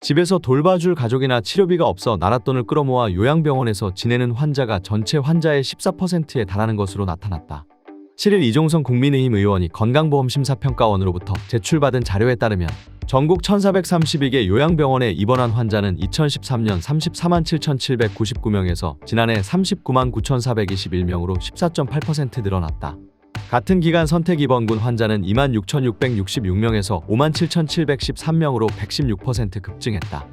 집에서 돌봐줄 가족이나 치료비가 없어 나랏돈을 끌어모아 요양병원에서 지내는 환자가 전체 환자의 14%에 달하는 것으로 나타났다. 7일 이종성 국민의힘 의원이 건강보험심사평가원으로부터 제출받은 자료에 따르면 전국 1,432개 요양병원에 입원한 환자는 2013년 34만 7,799명에서 지난해 39만 9,421명으로 14.8% 늘어났다. 같은 기간 선택입원군 환자는 2만 6,666명에서 5만 7,713명으로 116% 급증했다.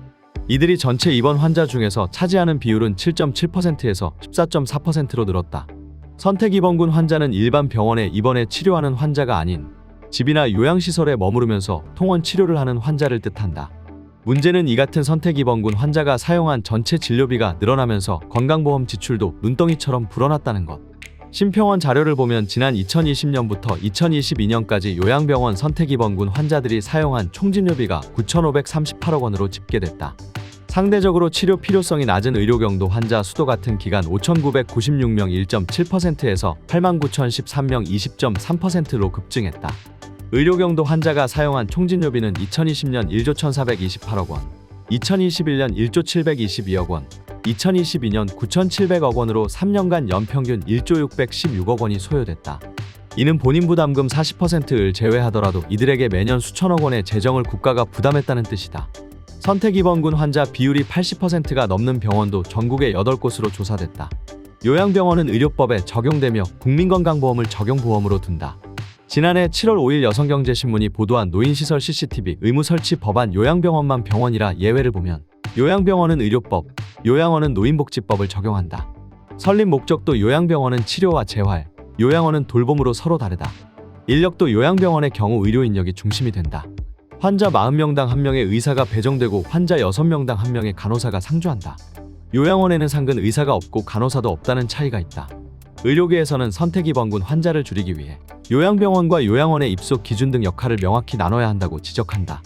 이들이 전체 입원 환자 중에서 차지하는 비율은 7.7%에서 14.4%로 늘었다. 선택입원군 환자는 일반 병원에 입원해 치료하는 환자가 아닌 집이나 요양시설에 머무르면서 통원 치료를 하는 환자를 뜻한다. 문제는 이 같은 선택입원군 환자가 사용한 전체 진료비가 늘어나면서 건강보험 지출도 눈덩이처럼 불어났다는 것. 심평원 자료를 보면 지난 2020년부터 2022년까지 요양병원 선택입원군 환자들이 사용한 총진료비가 9,538억 원으로 집계됐다. 상대적으로 치료 필요성이 낮은 의료경도 환자 수도 같은 기간 5,996명 1.7%에서 89,013명 20.3%로 급증했다. 의료경도 환자가 사용한 총진료비는 2020년 1조 1,428억 원, 2021년 1조 722억 원, 2022년 9,700억 원으로 3년간 연평균 1조 616억 원이 소요됐다. 이는 본인 부담금 40%를 제외하더라도 이들에게 매년 수천억 원의 재정을 국가가 부담했다는 뜻이다. 선택입원군 환자 비율이 80%가 넘는 병원도 전국에 8곳으로 조사됐다. 요양병원은 의료법에 적용되며 국민건강보험을 적용보험으로 둔다. 지난해 7월 5일 여성경제신문이 보도한 노인시설 CCTV 의무 설치 법안 요양병원만 병원이라 예외를 보면 요양병원은 의료법, 요양원은 노인복지법을 적용한다. 설립 목적도 요양병원은 치료와 재활, 요양원은 돌봄으로 서로 다르다. 인력도 요양병원의 경우 의료인력이 중심이 된다. 환자 40명당 1명의 의사가 배정되고 환자 6명당 1명의 간호사가 상주한다. 요양원에는 상근 의사가 없고 간호사도 없다는 차이가 있다. 의료계에서는 선택입원군 환자를 줄이기 위해 요양병원과 요양원의 입소 기준 등 역할을 명확히 나눠야 한다고 지적한다.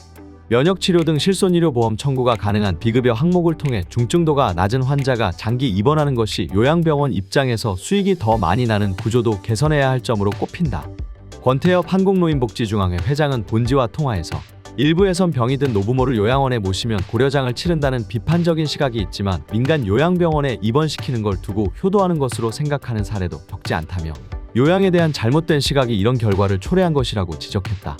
면역치료 등 실손의료보험 청구가 가능한 비급여 항목을 통해 중증도가 낮은 환자가 장기 입원하는 것이 요양병원 입장에서 수익이 더 많이 나는 구조도 개선해야 할 점으로 꼽힌다. 권태엽 한국노인복지중앙회 회장은 본지와 통화에서 일부에선 병이 든 노부모를 요양원에 모시면 고려장을 치른다는 비판적인 시각이 있지만 민간 요양병원에 입원시키는 걸 두고 효도하는 것으로 생각하는 사례도 적지 않다며 요양에 대한 잘못된 시각이 이런 결과를 초래한 것이라고 지적했다.